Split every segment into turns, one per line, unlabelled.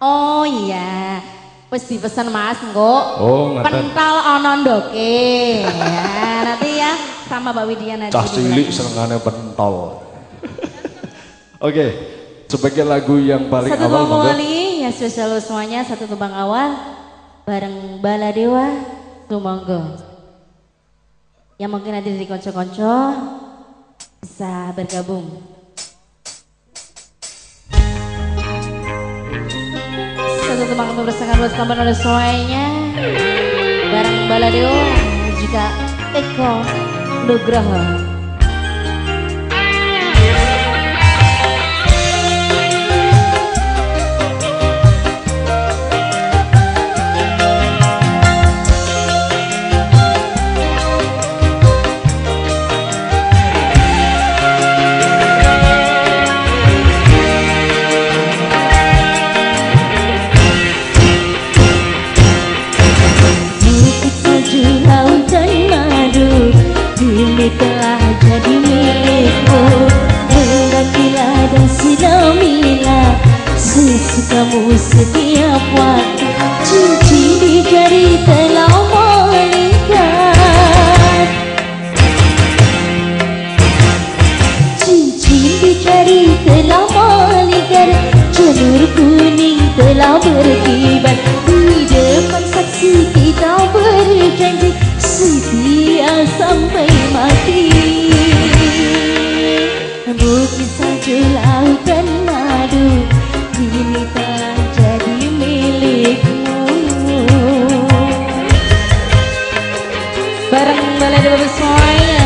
Oh iya, wis dipesan Mas engko.
Oh, ngoten.
Pentol ana ndoke. Ya, nanti ya sama Mbak Widya nanti.
Cah cilik senengane pentol. Oke, sebagai lagu yang paling
satu
awal monggo.
ya spesial semuanya satu tembang awal bareng Baladewa Tumonggo. Yang mungkin nanti dari konco-konco bisa bergabung. Satu tembang kami bersama buat kabar oleh semuanya bareng Baladewa juga Eko Nugroho.
Telah jadi milikmu, hendakilah dan silamilah sesukamu setiap waktu. Cincin di jari telah mengikat, cincin di jari telah mengikat, jalur kuning telah berkibar. Di depan saksi kita berjanji setia sampai mati. Bukit salju lautan madu kini telah jadi milikmu.
Bareng Baladewa semuanya.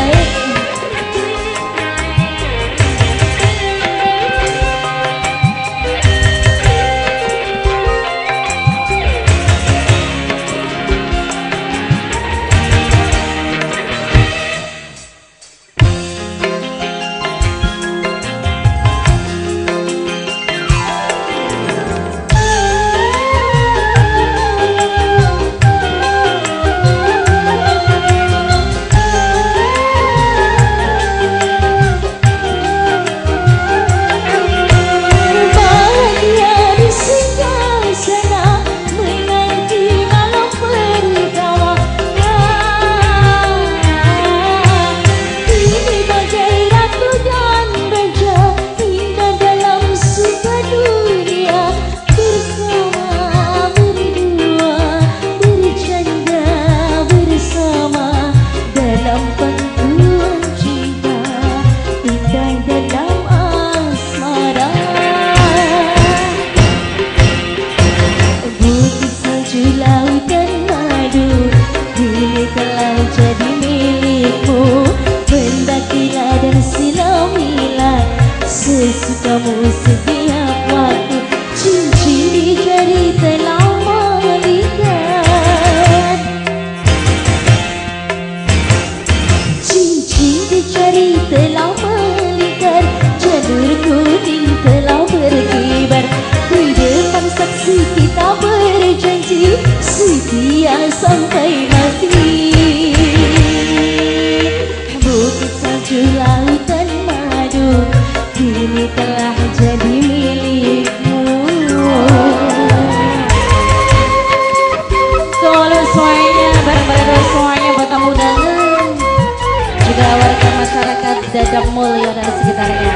Sesukamu setiap waktu, cincin di jari telah mengikat, cincin di jari telah mengikat, jalur kuning telah berkibar. Di depan saksi kita berjanji setia sampai mati. Bukit salju lautan madu kini telah jadi milikmu.
Kalau semuanya bareng-bareng semuanya buat tamu undangan juga warga masyarakat Dadap Mulyo dan sekitarnya.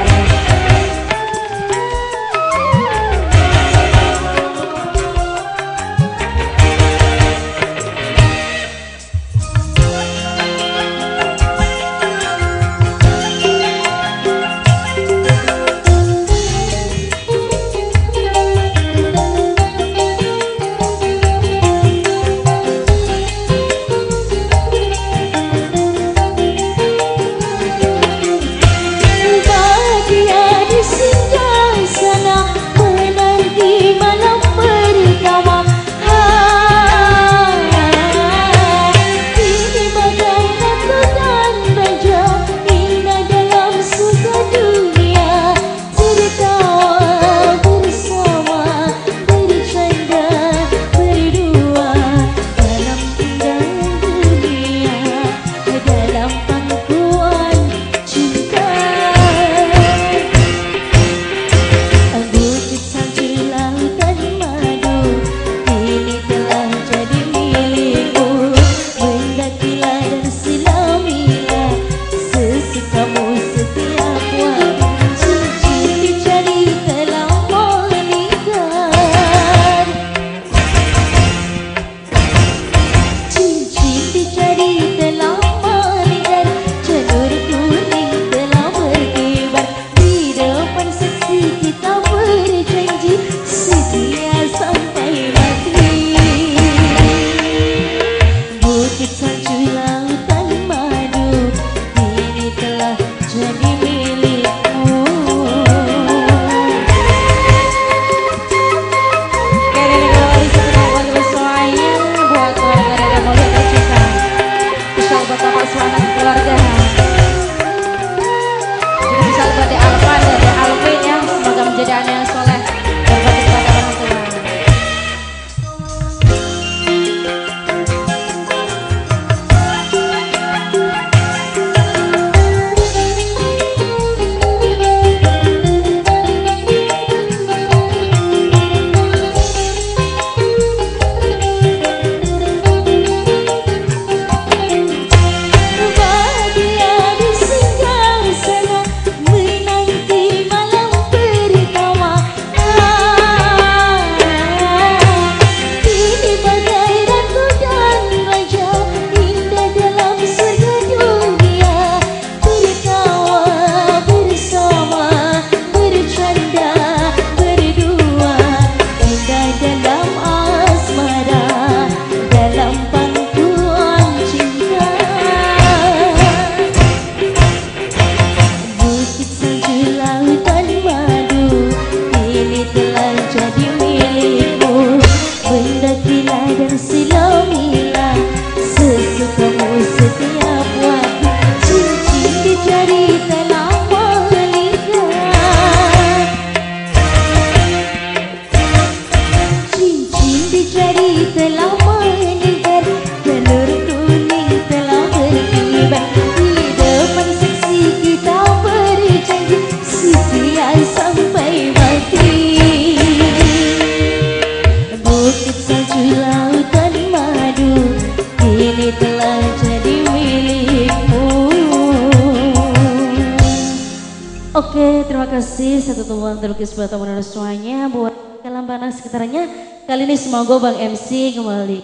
Oke, terima kasih satu tumbang terlukis buat teman-teman semuanya, buat Kalambanan sekitarnya. Kali ini semoga Bang MC kembali.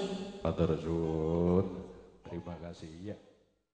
Matur suwun.